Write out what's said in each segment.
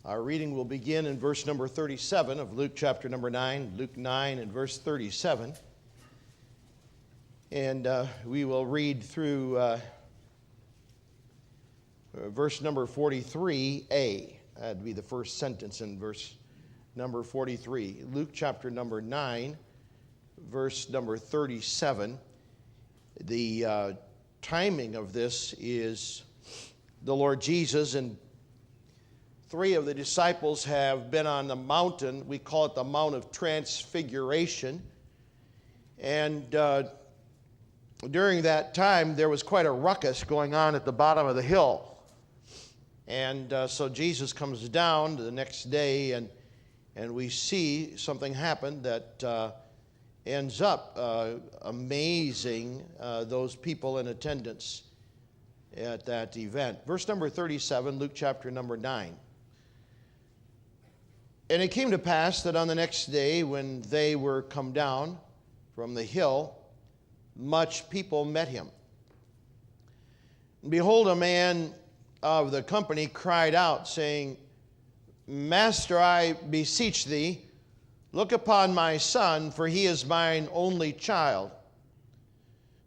Our reading will begin in verse number 37 of Luke chapter number 9, Luke 9 and verse 37. And we will read through verse number 43a. That'd be the first sentence in verse number 43. Luke chapter number 9, verse number 37. The timing of this is the Lord Jesus and three of the disciples have been on the mountain. We call it the Mount of Transfiguration. And during that time, there was quite a ruckus going on at the bottom of the hill. And so Jesus comes down the next day, and we see something happen that ends up amazing those people in attendance at that event. Verse number 37, Luke chapter number 9. And it came to pass that on the next day, when they were come down from the hill, much people met him. And behold, a man of the company cried out, saying, Master, I beseech thee, look upon my son, for he is mine only child.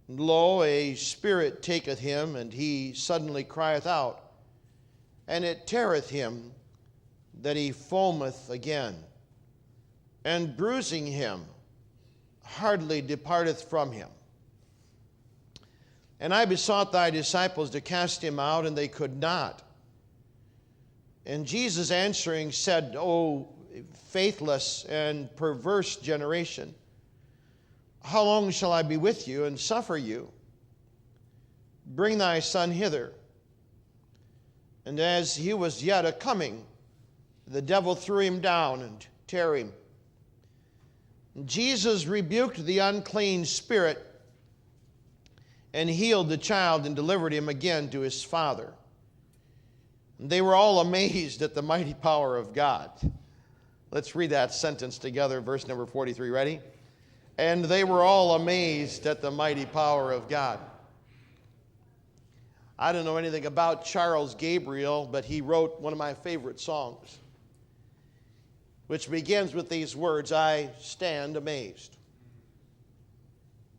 And lo, a spirit taketh him, and he suddenly crieth out, and it teareth him, that he foameth again, and bruising him, hardly departeth from him. And I besought thy disciples to cast him out, and they could not. And Jesus answering said, O faithless and perverse generation, how long shall I be with you and suffer you? Bring thy son hither. And as he was yet a coming, the devil threw him down and tear him. And Jesus rebuked the unclean spirit and healed the child and delivered him again to his father. And they were all amazed at the mighty power of God. Let's read that sentence together, verse number 43. Ready? And they were all amazed at the mighty power of God. I don't know anything about Charles Gabriel, but he wrote one of my favorite songs, which begins with these words, I stand amazed.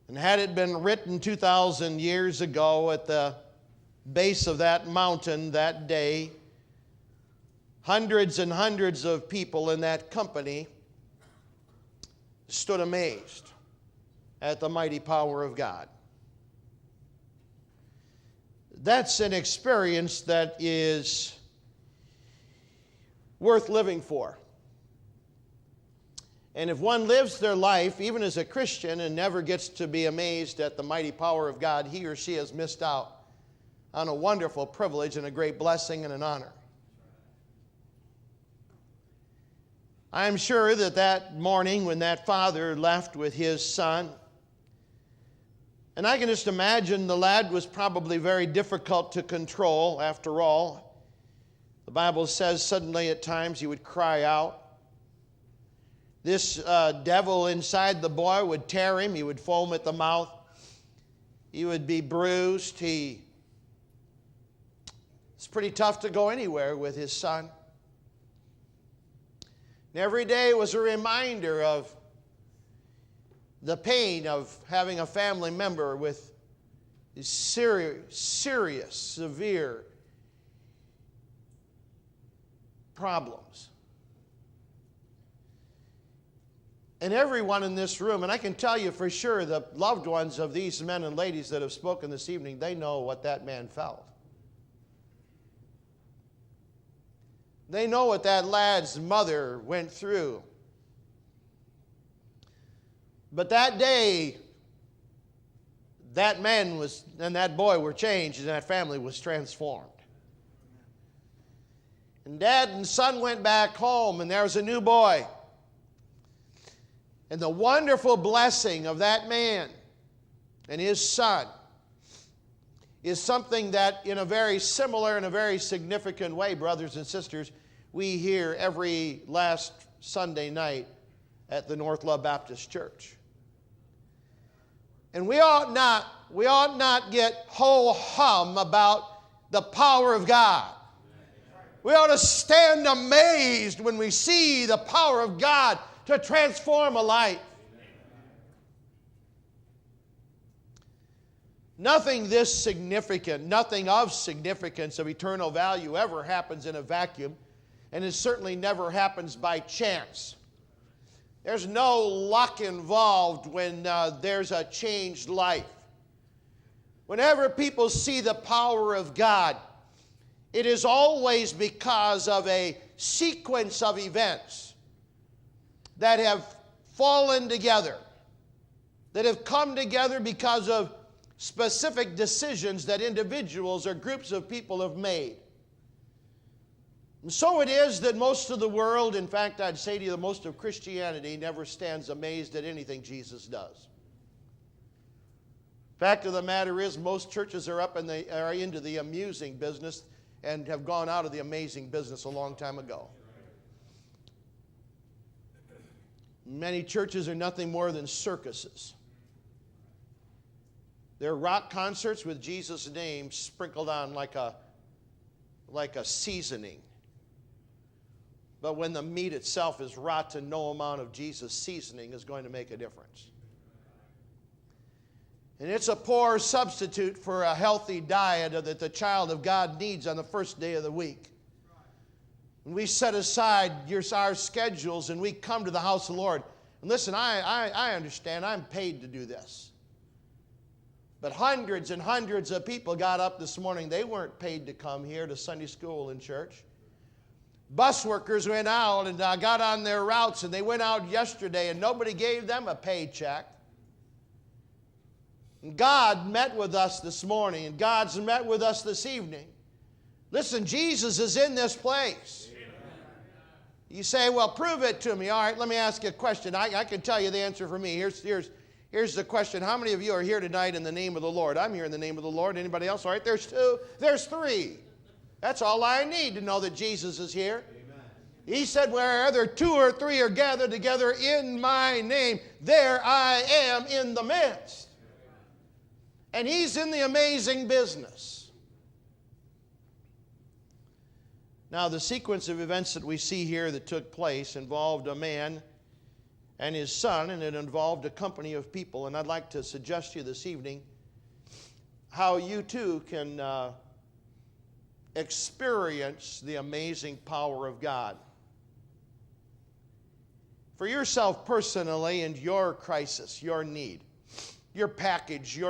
And had it been written 2,000 years ago at the base of that mountain that day, hundreds and hundreds of people in that company stood amazed at the mighty power of God. That's an experience that is worth living for. And if one lives their life, even as a Christian, and never gets to be amazed at the mighty power of God, he or she has missed out on a wonderful privilege and a great blessing and an honor. I'm sure that that morning when that father left with his son, and I can just imagine the lad was probably very difficult to control after all. The Bible says suddenly at times he would cry out. This devil inside the boy would tear him. He would foam at the mouth. He would be bruised. It's pretty tough to go anywhere with his son. And every day was a reminder of the pain of having a family member with these serious, severe problems. And everyone in this room, and I can tell you for sure, the loved ones of these men and ladies that have spoken this evening, they know what that man felt. They know what that lad's mother went through. But that day, that man and that boy were changed, and that family was transformed. And dad and son went back home, and there was a new boy. And the wonderful blessing of that man and his son is something that in a very similar and a very significant way, brothers and sisters, we hear every last Sunday night at the North Love Baptist Church. And we ought not get ho-hum about the power of God. We ought to stand amazed when we see the power of God to transform a life. Nothing this significant, nothing of significance of eternal value ever happens in a vacuum, and it certainly never happens by chance. There's no luck involved when there's a changed life. Whenever people see the power of God, it is always because of a sequence of events that have fallen together, that have come together because of specific decisions that individuals or groups of people have made. And so it is that most of the world, in fact, I'd say to you, most of Christianity never stands amazed at anything Jesus does. Fact of the matter is, most churches are into the amusing business and have gone out of the amazing business a long time ago. Many churches are nothing more than circuses. They're rock concerts with Jesus' name sprinkled on like a seasoning. But when the meat itself is rotten, no amount of Jesus' seasoning is going to make a difference. And it's a poor substitute for a healthy diet that the child of God needs on the first day of the week. And we set aside our schedules and we come to the house of the Lord. And listen, I understand I'm paid to do this. But hundreds and hundreds of people got up this morning. They weren't paid to come here to Sunday school and church. Bus workers went out and got on their routes, and they went out yesterday, and nobody gave them a paycheck. And God met with us this morning, and God's met with us this evening. Listen, Jesus is in this place. You say, well, prove it to me. All right, let me ask you a question. I can tell you the answer for me. Here's the question. How many of you are here tonight in the name of the Lord? I'm here in the name of the Lord. Anybody else? All right, there's two. There's three. That's all I need to know that Jesus is here. Amen. He said, wherever two or three are gathered together in my name, there I am in the midst. And he's in the amazing business. Now, the sequence of events that we see here that took place involved a man and his son, and it involved a company of people. And I'd like to suggest to you this evening how you too can experience the amazing power of God. For yourself personally and your crisis, your need, your package,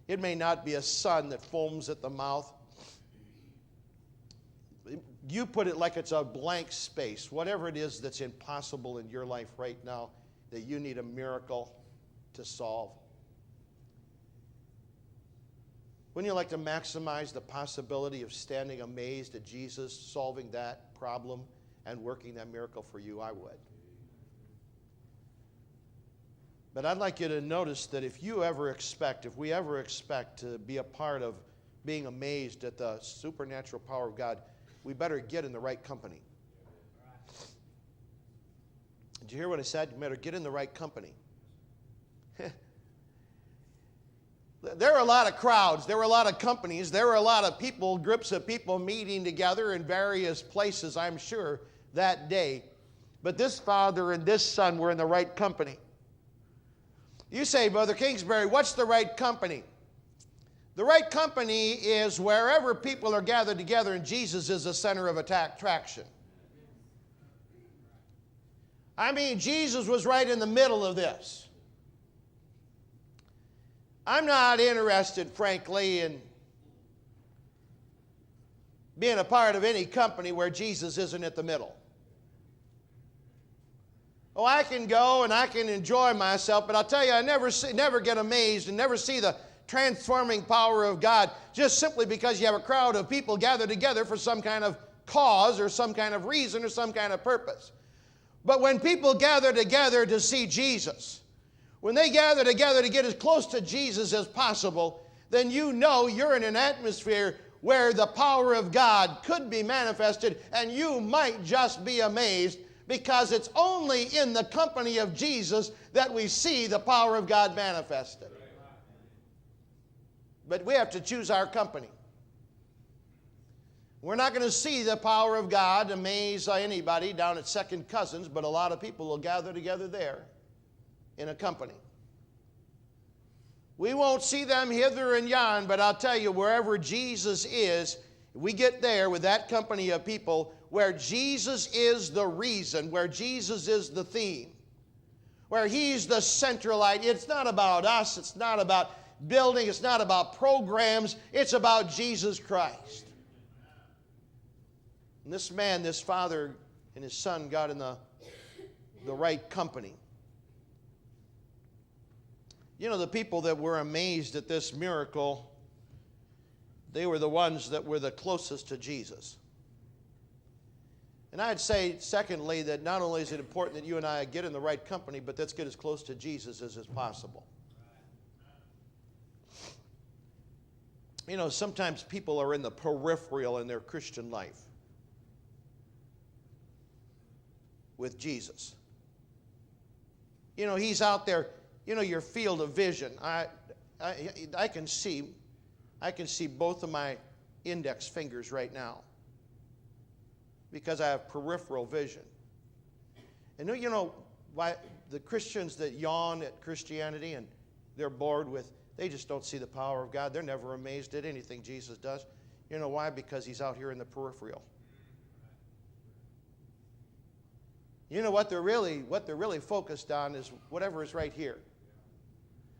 it may not be a son that foams at the mouth. You put it like it's a blank space. Whatever it is that's impossible in your life right now that you need a miracle to solve. Wouldn't you like to maximize the possibility of standing amazed at Jesus solving that problem and working that miracle for you? I would. But I'd like you to notice that if we ever expect to be a part of being amazed at the supernatural power of God, we better get in the right company. Did you hear what I said? You better get in the right company. There were a lot of crowds. There were a lot of companies. There were a lot of people, groups of people meeting together in various places, I'm sure, that day. But this father and this son were in the right company. You say, Brother Kingsbury, what's the right company? The right company is wherever people are gathered together and Jesus is the center of attraction. I mean, Jesus was right in the middle of this. I'm not interested, frankly, in being a part of any company where Jesus isn't at the middle. Oh, I can go and I can enjoy myself, but I'll tell you, I never get amazed and never see the transforming power of God just simply because you have a crowd of people gathered together for some kind of cause or some kind of reason or some kind of purpose. But when people gather together to see Jesus, when they gather together to get as close to Jesus as possible, then you know you're in an atmosphere where the power of God could be manifested, and you might just be amazed because it's only in the company of Jesus that we see the power of God manifested. But we have to choose our company. We're not going to see the power of God amaze anybody down at Second Cousins, but a lot of people will gather together there in a company. We won't see them hither and yon, but I'll tell you, wherever Jesus is, we get there with that company of people where Jesus is the reason, where Jesus is the theme, where He's the central idea. It's not about us. It's not about building. It's not about programs. It's about Jesus Christ. And this man, this father and his son got in the right company. You know, the people that were amazed at this miracle, they were the ones that were the closest to Jesus. And I'd say, secondly, that not only is it important that you and I get in the right company, but let's get as close to Jesus as is possible. You know, sometimes people are in the peripheral in their Christian life with Jesus. You know, He's out there, you know, your field of vision. I can see both of my index fingers right now because I have peripheral vision. And you know why the Christians that yawn at Christianity and they're bored with, they just don't see the power of God. They're never amazed at anything Jesus does. You know why? Because He's out here in the peripheral. You know what they're really focused on is whatever is right here.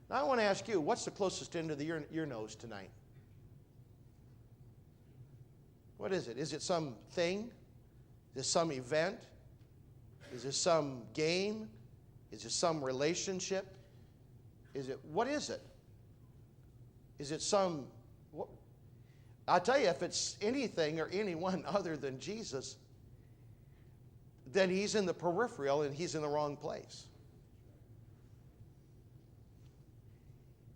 Now I want to ask you, what's the closest end of your nose tonight? What is it? Is it some thing? Is it some event? Is it some game? Is it some relationship? What is it? Is it some, I'll tell you, if it's anything or anyone other than Jesus, then He's in the peripheral and He's in the wrong place.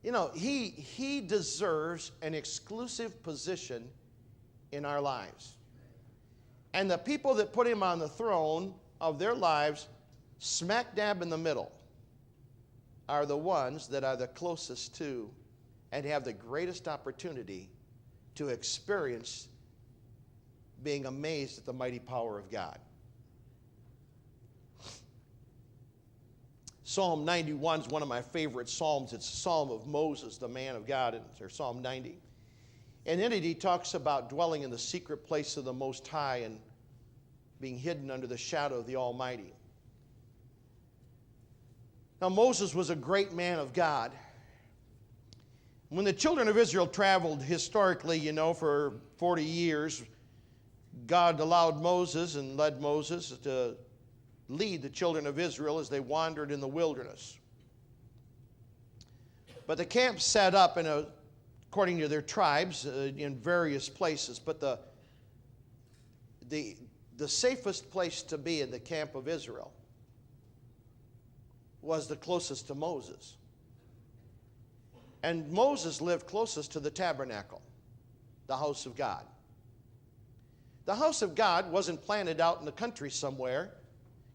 You know, He deserves an exclusive position in our lives. And the people that put Him on the throne of their lives, smack dab in the middle, are the ones that are the closest to and have the greatest opportunity to experience being amazed at the mighty power of God. Psalm 91 is one of my favorite psalms. It's a psalm of Moses, the man of God, or Psalm 90. And in it he talks about dwelling in the secret place of the Most High and being hidden under the shadow of the Almighty. Now Moses was a great man of God. When the children of Israel traveled historically, you know, for 40 years, God allowed Moses and led Moses to lead the children of Israel as they wandered in the wilderness. But the camp set up according to their tribes in various places. But the safest place to be in the camp of Israel was the closest to Moses. And Moses lived closest to the tabernacle, the house of God. The house of God wasn't planted out in the country somewhere.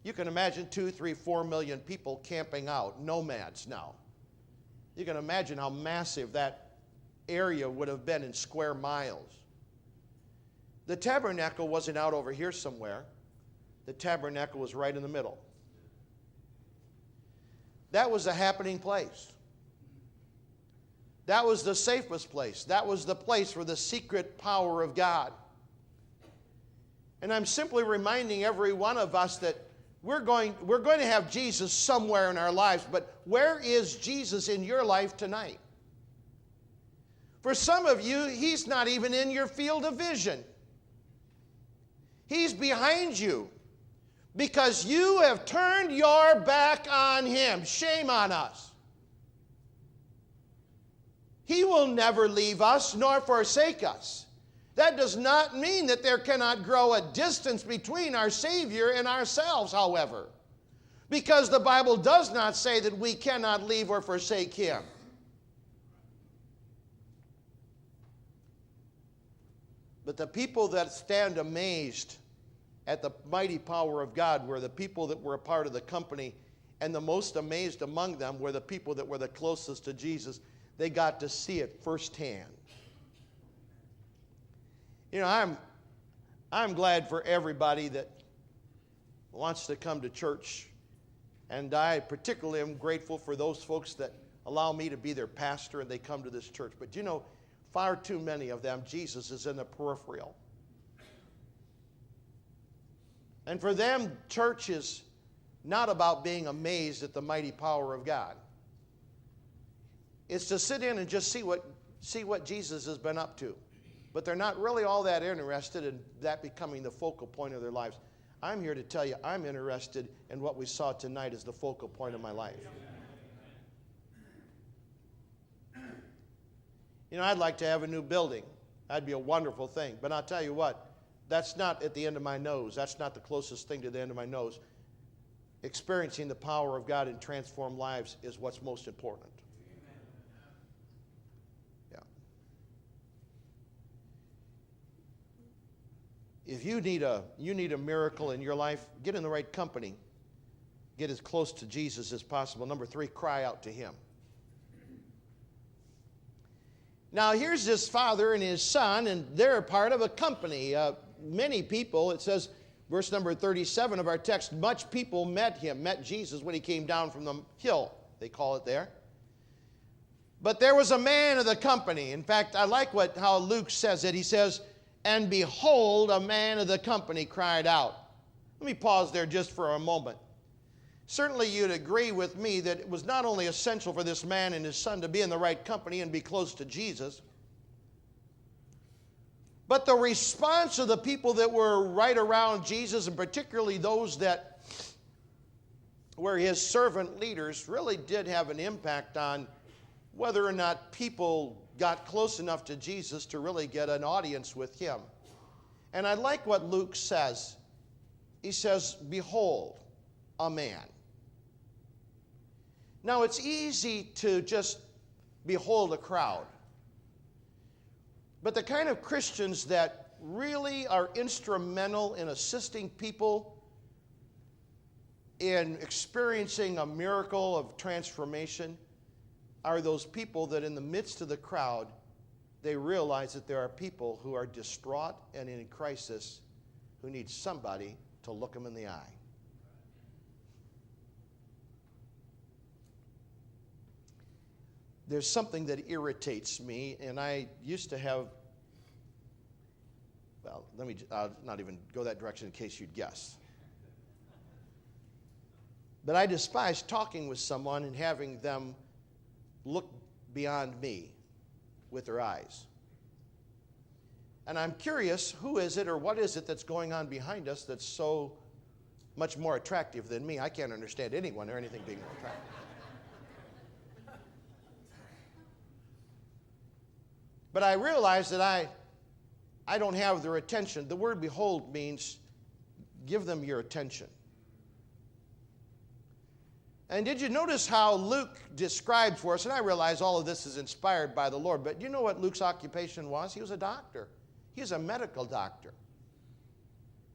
You can imagine 2, 3, 4 million people camping out, nomads now. You can imagine how massive that area would have been in square miles. The tabernacle wasn't out over here somewhere. The tabernacle was right in the middle. That was the happening place. That was the safest place. That was the place for the secret power of God. And I'm simply reminding every one of us that we're going to have Jesus somewhere in our lives, but where is Jesus in your life tonight? For some of you, He's not even in your field of vision. He's behind you because you have turned your back on Him. Shame on us. He will never leave us nor forsake us. That does not mean that there cannot grow a distance between our Savior and ourselves, however, because the Bible does not say that we cannot leave or forsake Him. But the people that stand amazed at the mighty power of God were the people that were a part of the company, and the most amazed among them were the people that were the closest to Jesus. They got to see it firsthand. You know, I'm glad for everybody that wants to come to church. And I particularly am grateful for those folks that allow me to be their pastor and they come to this church. But you know, far too many of them, Jesus is in the peripheral. And for them, church is not about being amazed at the mighty power of God. It's to sit in and just see what Jesus has been up to. But they're not really all that interested in that becoming the focal point of their lives. I'm here to tell you, I'm interested in what we saw tonight as the focal point of my life. You know, I'd like to have a new building. That'd be a wonderful thing. But I'll tell you what, that's not at the end of my nose. That's not the closest thing to the end of my nose. Experiencing the power of God and transformed lives is what's most important. Yeah. If you need a miracle in your life, get in the right company. Get as close to Jesus as possible. Number 3, cry out to Him. Now, here's this father and his son, and they're a part of a company. Many people, it says, verse number 37 of our text, much people met Jesus when he came down from the hill, they call it there. But there was a man of the company. In fact, I like how Luke says it. He says, and behold, a man of the company cried out. Let me pause there just for a moment. Certainly you'd agree with me that it was not only essential for this man and his son to be in the right company and be close to Jesus, but the response of the people that were right around Jesus, and particularly those that were his servant leaders, really did have an impact on whether or not people got close enough to Jesus to really get an audience with him. And I like what Luke says. He says, behold, a man. Now, it's easy to just behold a crowd. But the kind of Christians that really are instrumental in assisting people in experiencing a miracle of transformation are those people that in the midst of the crowd, they realize that there are people who are distraught and in crisis who need somebody to look them in the eye. There's something that irritates me, and I used to have, well, I'll not even go that direction in case you'd guess. But I despise talking with someone and having them look beyond me with their eyes. And I'm curious, who is it or what is it that's going on behind us that's so much more attractive than me? I can't understand anyone or anything being more attractive. But I realize that I don't have their attention. The word behold means give them your attention. And did you notice how Luke described for us, and I realize all of this is inspired by the Lord, but you know what Luke's occupation was? He was a doctor. He was a medical doctor.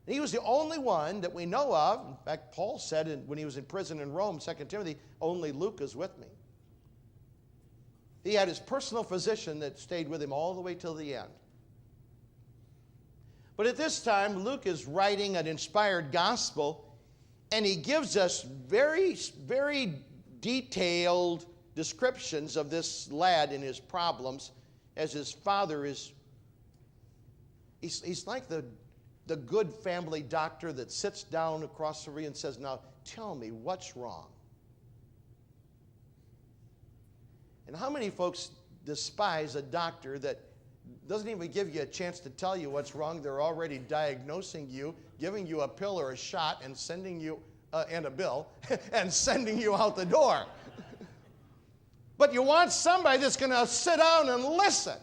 He was the only one that we know of. In fact, Paul said when he was in prison in Rome, 2 Timothy, only Luke is with me. He had his personal physician that stayed with him all the way till the end. But at this time, Luke is writing an inspired gospel, and he gives us very, very detailed descriptions of this lad and his problems as his father is, he's like the good family doctor that sits down across the room and says, now tell me what's wrong. And how many folks despise a doctor that doesn't even give you a chance to tell you what's wrong? They're already diagnosing you, giving you a pill or a shot, and sending you, and a bill, and sending you out the door. But you want somebody that's going to sit down and listen.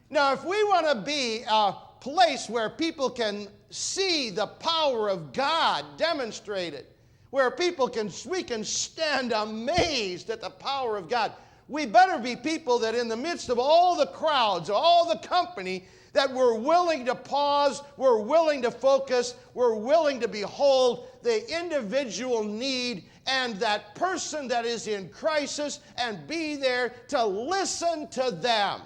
Now, if we want to be a place where people can see the power of God demonstrated, where we can stand amazed at the power of God, we better be people that in the midst of all the crowds, all the company, that we're willing to pause, we're willing to focus, we're willing to behold the individual need and that person that is in crisis and be there to listen to them.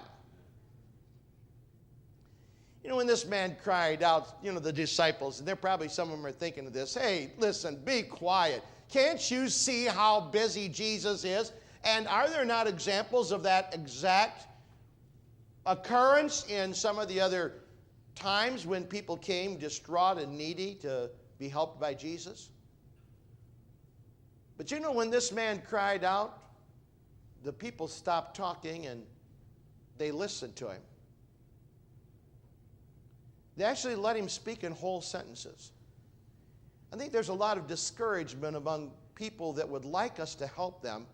You know, when this man cried out, the disciples, and they're probably some of them are thinking of this, hey, listen, be quiet. Can't you see how busy Jesus is? And are there not examples of that exact occurrence in some of the other times when people came distraught and needy to be helped by Jesus? But when this man cried out, the people stopped talking and they listened to him. They actually let him speak in whole sentences. I think there's a lot of discouragement among people that would like us to help them,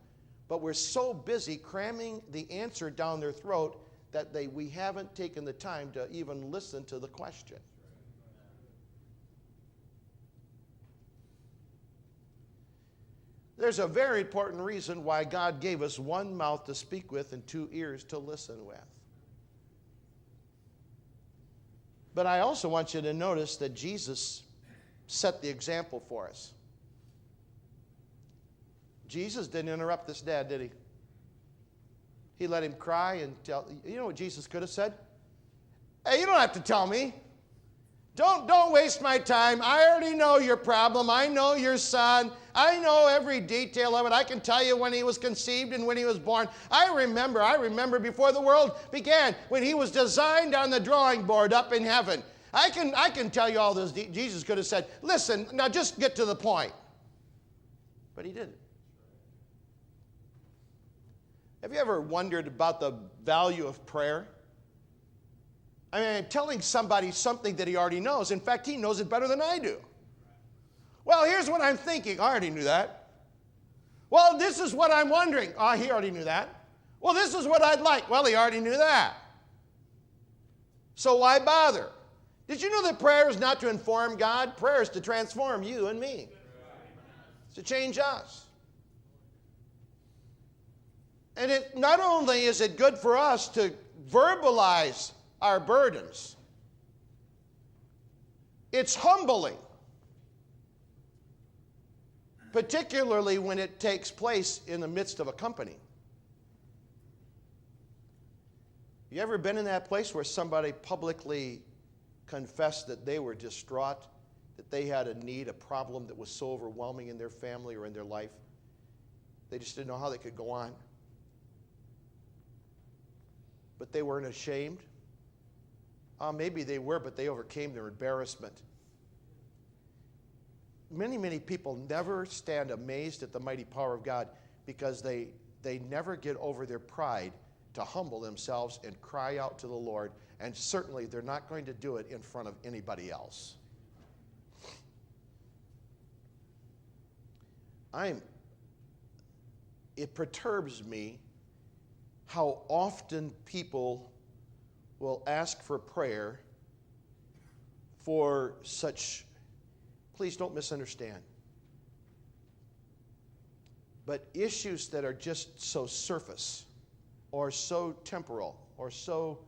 but we're so busy cramming the answer down their throat that we haven't taken the time to even listen to the question. There's a very important reason why God gave us one mouth to speak with and two ears to listen with. But I also want you to notice that Jesus set the example for us. Jesus didn't interrupt this dad, did he? He let him cry and tell. You know what Jesus could have said? Hey, you don't have to tell me. Don't waste my time. I already know your problem. I know your son. I know every detail of it. I can tell you when he was conceived and when he was born. I remember before the world began, when he was designed on the drawing board up in heaven. I can tell you all this. Jesus could have said, listen, now just get to the point. But he didn't. Have you ever wondered about the value of prayer? I mean, telling somebody something that he already knows. In fact, he knows it better than I do. Well, here's what I'm thinking. I already knew that. Well, this is what I'm wondering. He already knew that. Well, this is what I'd like. Well, he already knew that. So why bother? Did you know that prayer is not to inform God? Prayer is to transform you and me. It's to change us. And it not only is it good for us to verbalize our burdens, it's humbling, particularly when it takes place in the midst of a company. You ever been in that place where somebody publicly confessed that they were distraught, that they had a need, a problem that was so overwhelming in their family or in their life, they just didn't know how they could go on? But they weren't ashamed. Maybe they were, but they overcame their embarrassment. Many people never stand amazed at the mighty power of God because they never get over their pride to humble themselves and cry out to the Lord. And certainly they're not going to do it in front of anybody else. It perturbs me how often people will ask for prayer for such, please don't misunderstand, but issues that are just so surface or so temporal or so,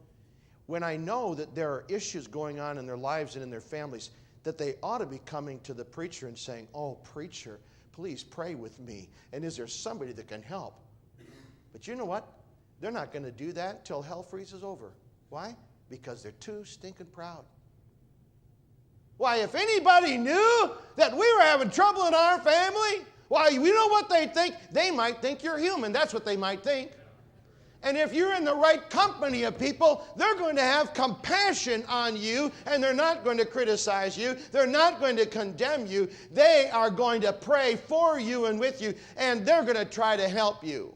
when I know that there are issues going on in their lives and in their families, that they ought to be coming to the preacher and saying, oh, preacher, please pray with me. And is there somebody that can help? But you know what? They're not going to do that until hell freezes over. Why? Because they're too stinking proud. Why, if anybody knew that we were having trouble in our family, why, you know what they'd think? They might think you're human. That's what they might think. And if you're in the right company of people, they're going to have compassion on you, and they're not going to criticize you. They're not going to condemn you. They are going to pray for you and with you, and they're going to try to help you.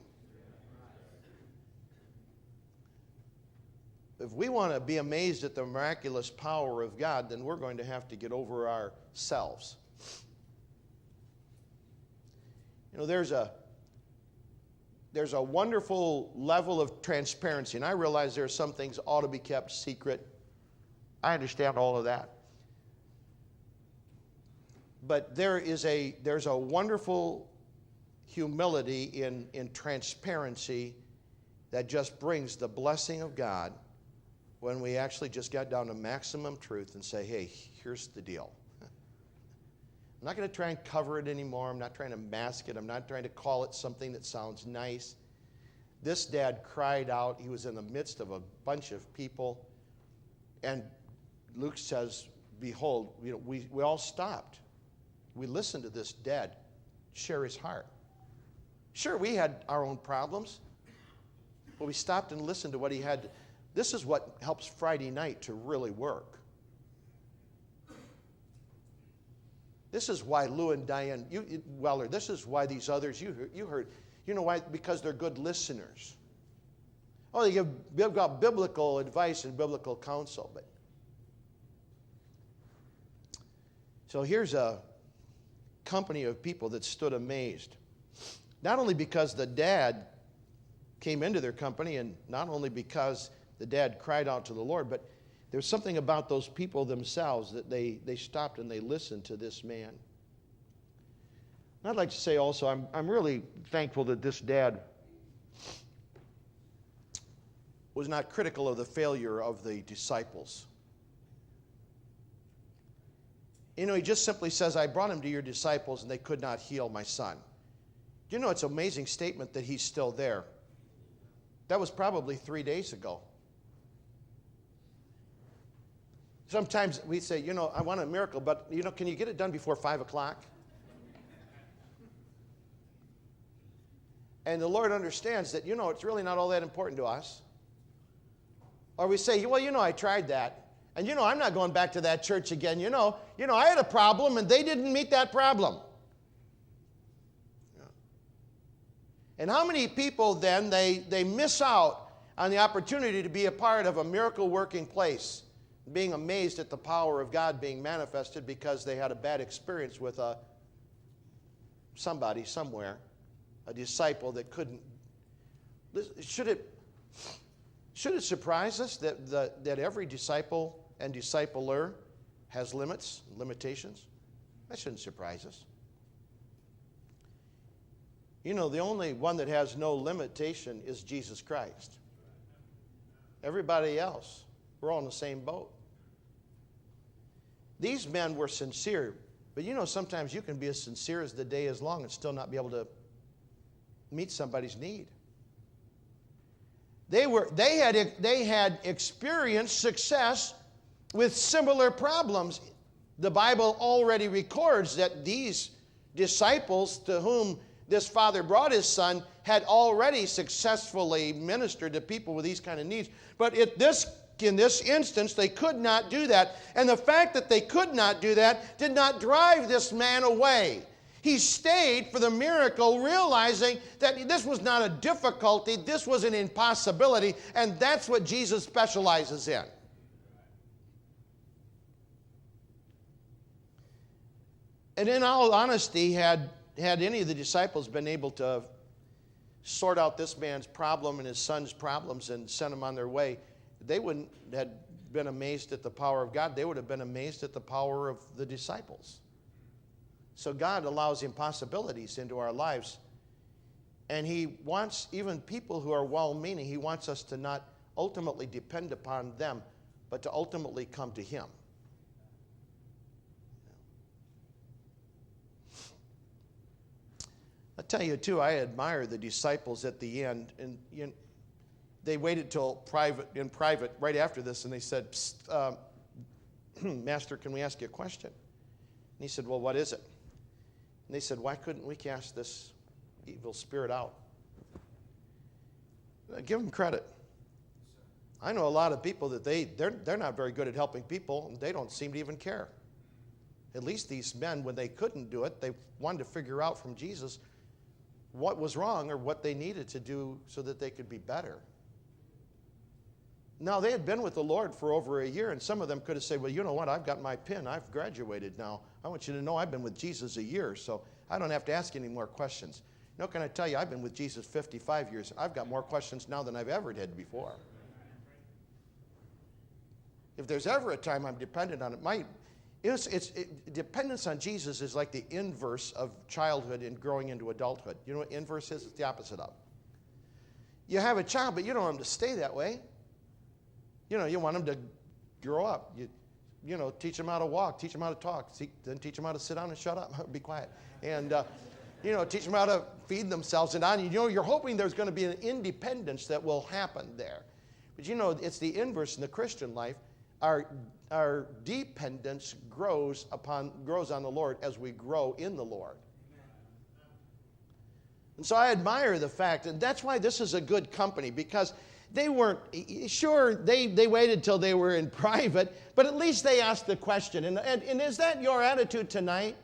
If we want to be amazed at the miraculous power of God, then we're going to have to get over ourselves. You know, there's a wonderful level of transparency, and I realize there are some things ought to be kept secret. I understand all of that. But there's a wonderful humility in transparency that just brings the blessing of God when we actually just get down to maximum truth and say, hey, here's the deal. I'm not going to try and cover it anymore. I'm not trying to mask it. I'm not trying to call it something that sounds nice. This dad cried out. He was in the midst of a bunch of people. And Luke says, behold, we all stopped. We listened to this dad share his heart. Sure, we had our own problems, but we stopped and listened to what he had. This is what helps Friday night to really work. This is why Lou and Diane Weller, this is why these others, you heard, you know why? Because they're good listeners. Oh, they've got biblical advice and biblical counsel. But so here's a company of people that stood amazed. Not only because the dad came into their company, and not only because the dad cried out to the Lord, but there's something about those people themselves that they stopped and they listened to this man. And I'd like to say also, I'm really thankful that this dad was not critical of the failure of the disciples. You know, he just simply says, I brought him to your disciples and they could not heal my son. You know, it's an amazing statement that he's still there. That was probably 3 days ago. Sometimes we say, you know, I want a miracle, but, you know, can you get it done before 5 o'clock? And the Lord understands that, you know, it's really not all that important to us. Or we say, well, you know, I tried that. And, you know, I'm not going back to that church again. You know, I had a problem and they didn't meet that problem. Yeah. And how many people then, they miss out on the opportunity to be a part of a miracle-working place, being amazed at the power of God being manifested because they had a bad experience with somebody somewhere, a disciple that couldn't. Should it surprise us that every disciple and discipler has limitations? That shouldn't surprise us. You know, the only one that has no limitation is Jesus Christ. Everybody else, we're all in the same boat. These men were sincere, but you know, sometimes you can be as sincere as the day is long and still not be able to meet somebody's need. They had experienced success with similar problems. The Bible already records that these disciples to whom this father brought his son had already successfully ministered to people with these kind of needs. But in this instance, they could not do that. And the fact that they could not do that did not drive this man away. He stayed for the miracle, realizing that this was not a difficulty, this was an impossibility, and that's what Jesus specializes in. And in all honesty, had any of the disciples been able to sort out this man's problem and his son's problems and send them on their way, they wouldn't have been amazed at the power of God. They would have been amazed at the power of the disciples. So God allows impossibilities into our lives. And He wants even people who are well-meaning, He wants us to not ultimately depend upon them, but to ultimately come to Him. I tell you, too, I admire the disciples at the end. And they waited till in private right after this, and they said, Master, can we ask you a question? And He said, well, what is it? And they said, why couldn't we cast this evil spirit out? Give them credit. I know a lot of people that they're not very good at helping people, and they don't seem to even care. At least these men, when they couldn't do it, they wanted to figure out from Jesus what was wrong or what they needed to do so that they could be better. Now, they had been with the Lord for over a year, and some of them could have said, well, you know what, I've got my pin. I've graduated now. I want you to know I've been with Jesus a year, so I don't have to ask any more questions. You know, can I tell you, I've been with Jesus 55 years. I've got more questions now than I've ever had before. If there's ever a time I'm dependent on it, dependence on Jesus is like the inverse of childhood and growing into adulthood. You know what inverse is? It's the opposite of. You have a child, but you don't want them to stay that way. You know, you want them to grow up. You know, teach them how to walk, teach them how to talk, then teach them how to sit down and shut up, be quiet. And, you know, teach them how to feed themselves. And on. You know, you're hoping there's going to be an independence that will happen there. But, you know, it's the inverse in the Christian life. our dependence grows on the Lord as we grow in the Lord. And so I admire the fact, and that's why this is a good company, because they weren't, sure, they waited till they were in private, but at least they asked the question. And is that your attitude tonight?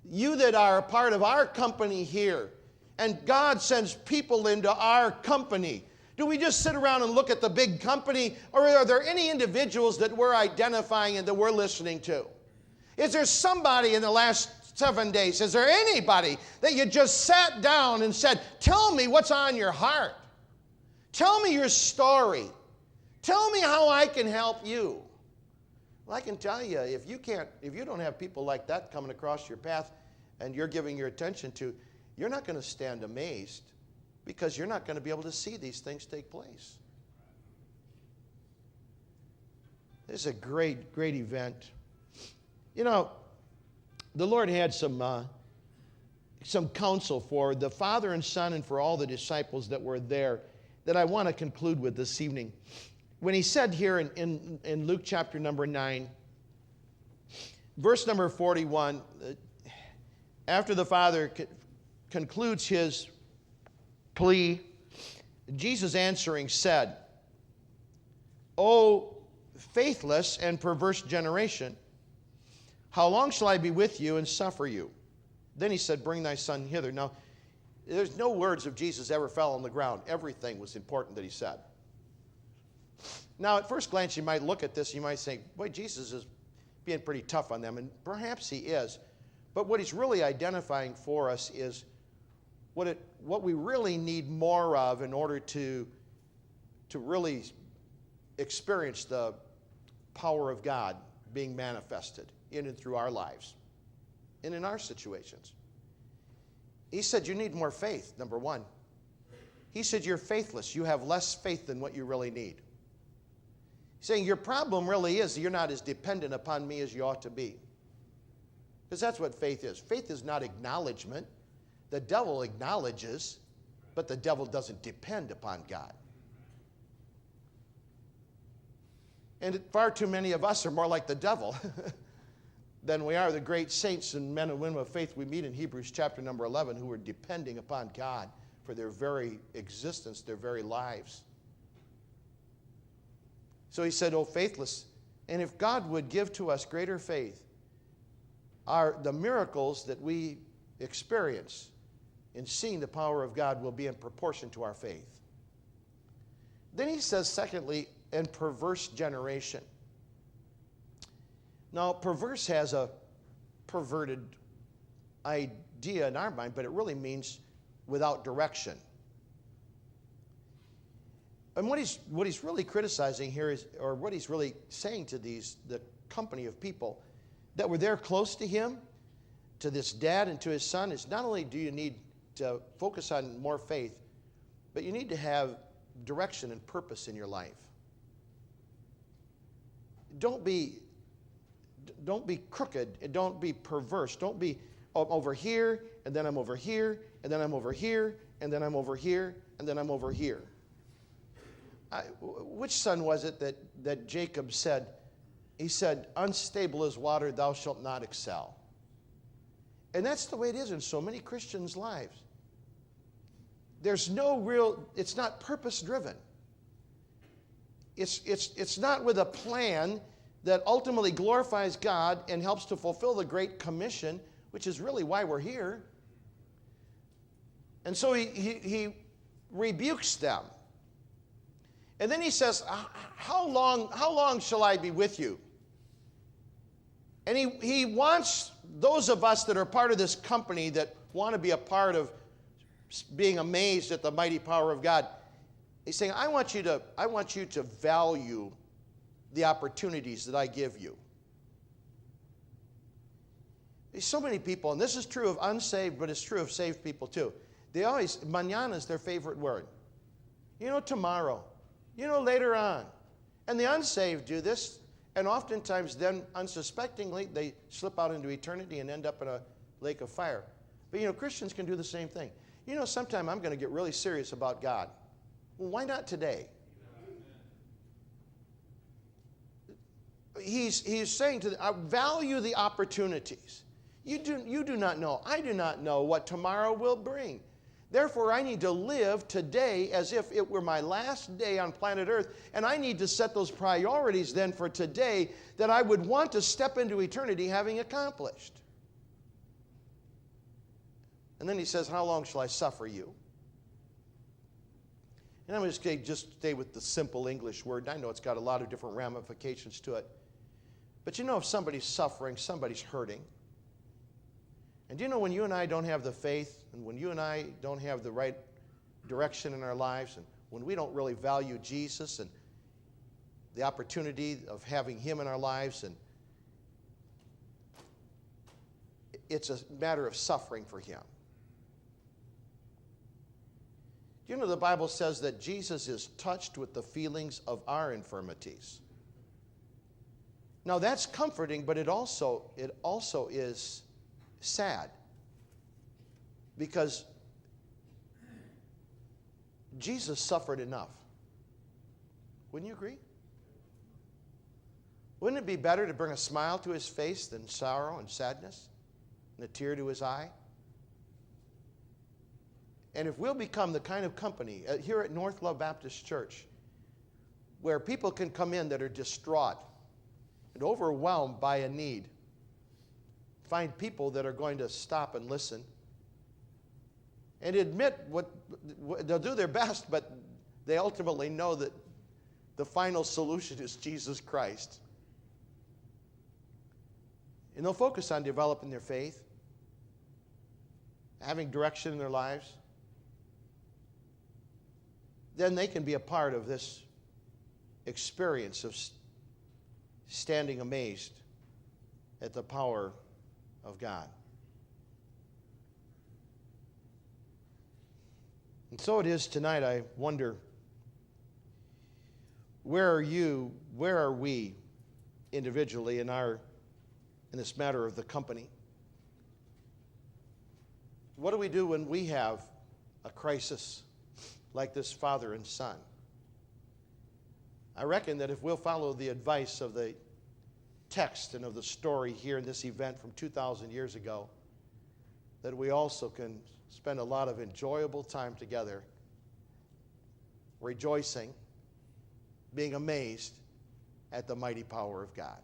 You that are a part of our company here, and God sends people into our company. Do we just sit around and look at the big company, or are there any individuals that we're identifying and that we're listening to? Is there somebody in the last 7 days, is there anybody that you just sat down and said, tell me what's on your heart? Tell me your story. Tell me how I can help you. Well, I can tell you, if you don't have people like that coming across your path and you're giving your attention to, you're not going to stand amazed, because you're not going to be able to see these things take place. This is a great, great event. You know, the Lord had some counsel for the Father and Son and for all the disciples that were there that I want to conclude with this evening. When he said here in Luke chapter number 9, verse number 41, after the Father concludes his plea, Jesus answering said, O faithless and perverse generation, how long shall I be with you and suffer you? Then he said, bring thy son hither. Now, there's no words of Jesus ever fell on the ground. Everything was important that he said. Now, at first glance, you might look at this, you might say, boy, Jesus is being pretty tough on them, and perhaps he is. But what he's really identifying for us is what we really need more of in order to really experience the power of God being manifested in and through our lives and in our situations. He said you need more faith, number one. He said you're faithless. You have less faith than what you really need. He's saying your problem really is you're not as dependent upon me as you ought to be. Because that's what faith is. Faith is not acknowledgement. The devil acknowledges, but the devil doesn't depend upon God. And far too many of us are more like the devil than we are the great saints and men and women of faith we meet in Hebrews chapter number 11 who are depending upon God for their very existence, their very lives. So he said, oh, faithless. And if God would give to us greater faith, the miracles that we experience in seeing the power of God will be in proportion to our faith. Then he says, secondly, and perverse generation. Now, perverse has a perverted idea in our mind, but it really means without direction. And what he's really criticizing here is, or what he's really saying to the company of people that were there close to him, to this dad and to his son, is not only do you need to focus on more faith, but you need to have direction and purpose in your life. Don't be crooked, and don't be perverse. Don't be over here, and then I'm over here, and then I'm over here, and then I'm over here, and then I'm over here. Which son was it that Jacob said? He said, unstable as water, thou shalt not excel. And that's the way it is in so many Christians' lives. There's no real, it's not purpose-driven. It's not with a plan that ultimately glorifies God and helps to fulfill the Great Commission, which is really why we're here. And so he rebukes them. And then he says, how long shall I be with you? And he wants those of us that are part of this company that want to be a part of being amazed at the mighty power of God. He's saying, I want you to value the opportunities that I give you. There's so many people, and this is true of unsaved, but it's true of saved people too. They always, mañana is their favorite word. Tomorrow. Later on. And the unsaved do this, and oftentimes then, unsuspectingly, they slip out into eternity and end up in a lake of fire. But Christians can do the same thing. Sometime I'm going to get really serious about God. Well, why not today? he's saying to them, value the opportunities. You do not know. I do not know what tomorrow will bring. Therefore, I need to live today as if it were my last day on planet Earth, and I need to set those priorities then for today that I would want to step into eternity having accomplished. And then he says, how long shall I suffer you? And I'm just going to stay with the simple English word, and I know it's got a lot of different ramifications to it. But you know, if somebody's suffering, somebody's hurting. And do you know when you and I don't have the faith, and when you and I don't have the right direction in our lives, and when we don't really value Jesus and the opportunity of having Him in our lives, and it's a matter of suffering for Him. Do you know the Bible says that Jesus is touched with the feelings of our infirmities? Now that's comforting, but it also is sad, because Jesus suffered enough. Wouldn't you agree? Wouldn't it be better to bring a smile to His face than sorrow and sadness and a tear to His eye? And if we'll become the kind of company here at North Love Baptist Church where people can come in that are distraught and overwhelmed by a need, find people that are going to stop and listen and admit what they'll do their best, but they ultimately know that the final solution is Jesus Christ. And they'll focus on developing their faith, having direction in their lives. Then they can be a part of this experience of standing amazed at the power of God. And so it is tonight. I wonder, where are we individually in this matter of the company? What do we do when we have a crisis like this father and son? I reckon that if we'll follow the advice of the text and of the story here in this event from 2,000 years ago, that we also can spend a lot of enjoyable time together, rejoicing, being amazed at the mighty power of God.